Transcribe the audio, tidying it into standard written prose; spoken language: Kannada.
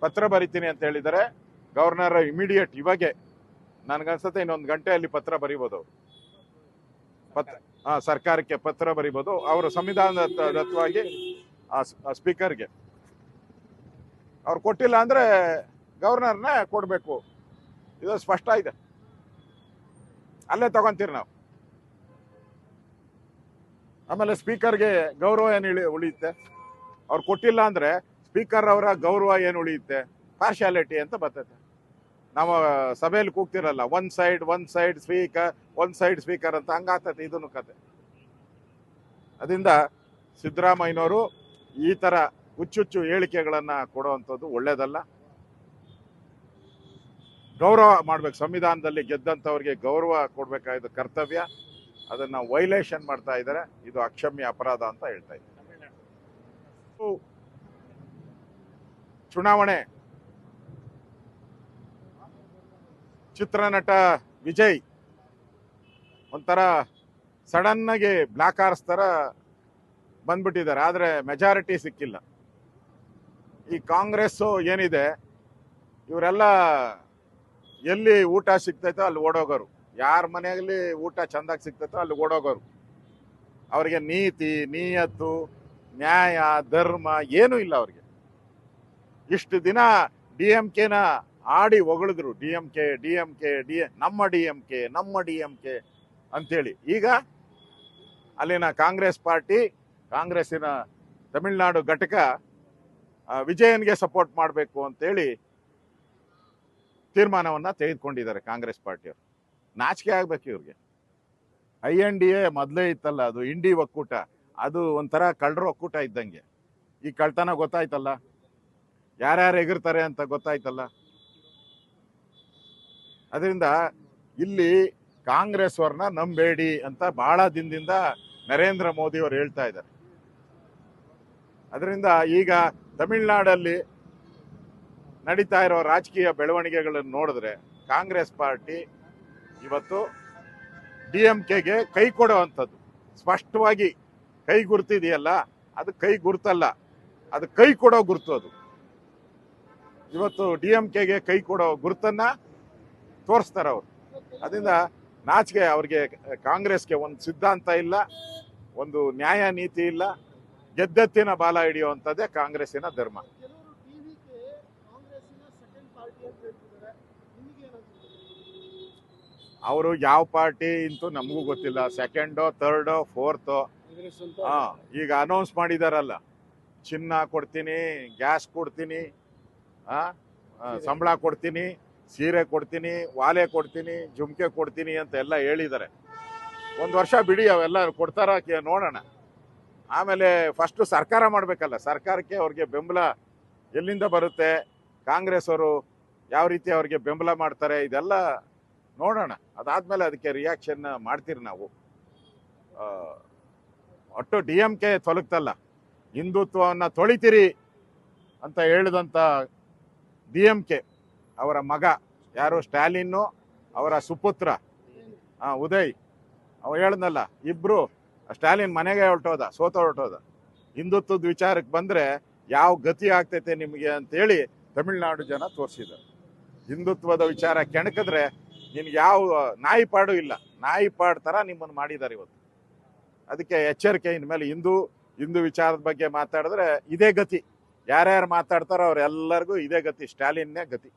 ಪತ್ರ ಬರಿತೀನಿ ಅಂತ ಹೇಳಿದರೆ ಗವರ್ನರ್ ಇಮಿಡಿಯೇಟ್ ಇವಾಗೆ ನನಗನ್ಸುತ್ತೆ ಇನ್ನೊಂದು ಗಂಟೆಯಲ್ಲಿ ಪತ್ರ ಬರಿಬೋದು ಪತ್ರ ಸರ್ಕಾರಕ್ಕೆ ಪತ್ರ ಬರಿಬೋದು. ಅವರು ಸಂವಿಧಾನದತ್ತವಾಗಿ ಸ್ಪೀಕರ್ಗೆ ಅವ್ರು ಕೊಟ್ಟಿಲ್ಲ ಅಂದ್ರೆ ಗವರ್ನರ್ನೇ ಕೊಡಬೇಕು. ಇದು ಸ್ಪಷ್ಟ ಇದೆ, ಅಲ್ಲೇ ತಗೊಂತೀರಿ ನಾವು. ಆಮೇಲೆ ಸ್ಪೀಕರ್ಗೆ ಗೌರವ ಏನು ಉಳಿಯುತ್ತೆ? ಅವ್ರು ಕೊಟ್ಟಿಲ್ಲ ಅಂದ್ರೆ ಸ್ಪೀಕರ್ ಅವರ ಗೌರವ ಏನು ಉಳಿಯುತ್ತೆ? ಪಾರ್ಶಾಲಿಟಿ ಅಂತ ಬರ್ತೈತೆ. ನಾವು ಸಭೆಯಲ್ಲಿ ಕೂಗ್ತಿರಲ್ಲ, ಒನ್ ಸೈಡ್ ಸ್ಪೀಕರ್ ಅಂತ ಹಂಗಾಗ್ತೈತೆ ಇದನ್ನು ಕತೆ. ಅದರಿಂದ ಸಿದ್ದರಾಮಯ್ಯನವರು ಈ ತರ ಹುಚ್ಚುಚ್ಚು ಹೇಳಿಕೆಗಳನ್ನ ಕೊಡುವಂಥದ್ದು ಒಳ್ಳೇದಲ್ಲ. ಗೌರವ ಮಾಡ್ಬೇಕು, ಸಂವಿಧಾನದಲ್ಲಿ ಗೆದ್ದಂಥವ್ರಿಗೆ ಗೌರವ ಕೊಡ್ಬೇಕಾದ ಕರ್ತವ್ಯ. ಅದನ್ನ ವೈಲೇಷನ್ ಮಾಡ್ತಾ ಇದ್ದಾರೆ, ಇದು ಅಕ್ಷಮ್ಯ ಅಪರಾಧ ಅಂತ ಹೇಳ್ತಾ ಇದ್ದಾರೆ. ಚುನಾವಣೆ ಚಿತ್ರನಟ ವಿಜಯ್ ಒಂಥರ ಸಡನ್ ಆಗಿ ಬ್ಲಾಕ್ ಆರ್ಸ್ ತರ ಬಂದ್ಬಿಟ್ಟಿದ್ದಾರೆ, ಆದ್ರೆ ಮೆಜಾರಿಟಿ ಸಿಕ್ಕಿಲ್ಲ. ಈ ಕಾಂಗ್ರೆಸ್ ಏನಿದೆ ಇವರೆಲ್ಲ ಎಲ್ಲಿ ಊಟ ಸಿಗ್ತೈತೋ ಅಲ್ಲಿ ಓಡೋಗೋರು, ಯಾರ ಮನೆಯಲ್ಲಿ ಊಟ ಚಂದಾಗಿ ಸಿಗ್ತೈತೋ ಅಲ್ಲಿ ಓಡೋಗೋರು. ಅವ್ರಿಗೆ ನೀತಿ ನಿಯತ್ತು ನ್ಯಾಯ ಧರ್ಮ ಏನೂ ಇಲ್ಲ ಅವ್ರಿಗೆ. ಇಷ್ಟು ದಿನ DMK-ನ ಆಡಿ ಹೊಗಳಿದ್ರು, ನಮ್ಮ ಡಿ ಎಂ ಕೆ ಅಂತೇಳಿ. ಈಗ ಅಲ್ಲಿನ ಕಾಂಗ್ರೆಸ್ ಪಾರ್ಟಿ, ಕಾಂಗ್ರೆಸ್ಸಿನ ತಮಿಳುನಾಡು ಘಟಕ ವಿಜಯನ್ಗೆ ಸಪೋರ್ಟ್ ಮಾಡಬೇಕು ಅಂತೇಳಿ ತೀರ್ಮಾನವನ್ನ ತೆಗೆದುಕೊಂಡಿದ್ದಾರೆ ಕಾಂಗ್ರೆಸ್ ಪಾರ್ಟಿಯವರು. ನಾಚಿಕೆ ಆಗ್ಬೇಕು ಇವ್ರಿಗೆ. INDA ಮೊದಲೇ ಇತ್ತಲ್ಲ, ಅದು ಇಂಡಿ ಒಕ್ಕೂಟ, ಅದು ಒಂಥರ ಕಳ್ಳರ ಒಕ್ಕೂಟ ಇದ್ದಂಗೆ. ಈ ಕಳ್ತನ ಗೊತ್ತಾಯ್ತಲ್ಲ, ಯಾರ್ಯಾರು ಎಗರ್ತಾರೆ ಅಂತ ಗೊತ್ತಾಯ್ತಲ್ಲ. ಅದರಿಂದ ಇಲ್ಲಿ ಕಾಂಗ್ರೆಸ್ ಅವ್ರನ್ನ ನಂಬೇಡಿ ಅಂತ ಬಹಳ ದಿನದಿಂದ ನರೇಂದ್ರ ಮೋದಿ ಅವರು ಹೇಳ್ತಾ ಇದ್ದಾರೆ. ಅದರಿಂದ ಈಗ ತಮಿಳುನಾಡಲ್ಲಿ ನಡೀತಾ ಇರೋ ರಾಜಕೀಯ ಬೆಳವಣಿಗೆಗಳನ್ನು ನೋಡಿದ್ರೆ ಕಾಂಗ್ರೆಸ್ ಪಾರ್ಟಿ ಇವತ್ತು DMK-ಗೆ ಕೈ ಕೊಡುವಂಥದ್ದು ಸ್ಪಷ್ಟವಾಗಿ ಕೈ ಗುರುತಿದೆಯಲ್ಲ, ಅದು ಕೈ ಗುರುತಲ್ಲ, ಅದು ಕೈ ಕೊಡೋ ಗುರುತು. ಅದು ಇವತ್ತು DMK-ಗೆ ಕೈ ಕೊಡೋ ಗುರುತನ್ನ ತೋರಿಸ್ತಾರೆ ಅವರು. ಅದರಿಂದ ನಾಚಿಕೆ ಅವ್ರಿಗೆ. ಕಾಂಗ್ರೆಸ್ಗೆ ಒಂದು ಸಿದ್ಧಾಂತ ಇಲ್ಲ, ಒಂದು ನ್ಯಾಯ ನೀತಿ ಇಲ್ಲ, ಗೆದ್ದೆತ್ತಿನ ಬಾಲ ಹಿಡಿಯುವಂಥದ್ದೇ ಕಾಂಗ್ರೆಸ್ಸಿನ ಧರ್ಮ. ಅವರು ಯಾವ ಪಾರ್ಟಿ ಇಂತೂ ನಮಗೂ ಗೊತ್ತಿಲ್ಲ, ಸೆಕೆಂಡೋ ಥರ್ಡೋ ಫೋರ್ತೋ. ಈಗ ಅನೌನ್ಸ್ ಮಾಡಿದಾರಲ್ಲ, ಚಿನ್ನ ಕೊಡ್ತೀನಿ, ಗ್ಯಾಸ್ ಕೊಡ್ತೀನಿ, ಸಂಬಳ ಕೊಡ್ತೀನಿ, ಸೀರೆ ಕೊಡ್ತೀನಿ, ವಾಲೆ ಕೊಡ್ತೀನಿ, ಜುಮ್ಕೆ ಕೊಡ್ತೀನಿ ಅಂತ ಎಲ್ಲ ಹೇಳಿದ್ದಾರೆ. ಒಂದು ವರ್ಷ ಬಿಡಿ, ಅವೆಲ್ಲ ಕೊಡ್ತಾರ ನೋಡೋಣ. ಆಮೇಲೆ ಫಸ್ಟ್ ಸರ್ಕಾರ ಮಾಡಬೇಕಲ್ಲ, ಸರ್ಕಾರಕ್ಕೆ ಅವ್ರಿಗೆ ಬೆಂಬಲ ಎಲ್ಲಿಂದ ಬರುತ್ತೆ, ಕಾಂಗ್ರೆಸ್ ಅವರು ಯಾವ ರೀತಿ ಅವ್ರಿಗೆ ಬೆಂಬಲ ಮಾಡ್ತಾರೆ, ಇದೆಲ್ಲ ನೋಡೋಣ. ಅದಾದ್ಮೇಲೆ ಅದಕ್ಕೆ ರಿಯಾಕ್ಷನ್ ಮಾಡ್ತೀರಿ ನಾವು. ಒಟ್ಟು DMK ತೊಲಗ್ತಲ್ಲ, ಹಿಂದುತ್ವವನ್ನು ತೊಳಿತೀರಿ ಅಂತ ಹೇಳಿದಂಥ DMK ಅವರ ಮಗ ಯಾರು ಸ್ಟಾಲಿನ್ನು, ಅವರ ಸುಪುತ್ರ ಉದಯ್, ಅವ ಹೇಳ್ದಲ್ಲ, ಇಬ್ರು ಸ್ಟಾಲಿನ್ ಮನೆಗೆ ಹೊರಟೋದ. ಹಿಂದುತ್ವದ ವಿಚಾರಕ್ಕೆ ಬಂದ್ರೆ ಯಾವ ಗತಿ ಆಗ್ತೈತೆ ನಿಮಗೆ ಅಂತೇಳಿ ತಮಿಳುನಾಡು ಜನ ತೋರಿಸಿದ್ದಾರೆ. ಹಿಂದುತ್ವದ ವಿಚಾರ ಕೆಣಕಿದ್ರೆ ನಿನ್ಗೆ ಯಾವ ನಾಯಿಪಾಡು ಇಲ್ಲ, ನಾಯಿಪಾಡು ತರ ನಿಮ್ಮನ್ನು ಮಾಡಿದ್ದಾರೆ ಇವತ್ತು. ಅದಕ್ಕೆ ಎಚ್ಚರಿಕೆ. ಇನ್ಮೇಲೆ ಹಿಂದೂ ವಿಚಾರದ ಬಗ್ಗೆ ಮಾತಾಡಿದ್ರೆ ಇದೇ ಗತಿ. ಯಾರ್ಯಾರು ಮಾತಾಡ್ತಾರೋ ಅವ್ರೆಲ್ಲರಿಗೂ ಇದೇ ಗತಿ, ಸ್ಟಾಲಿನ್ನೇ ಗತಿ.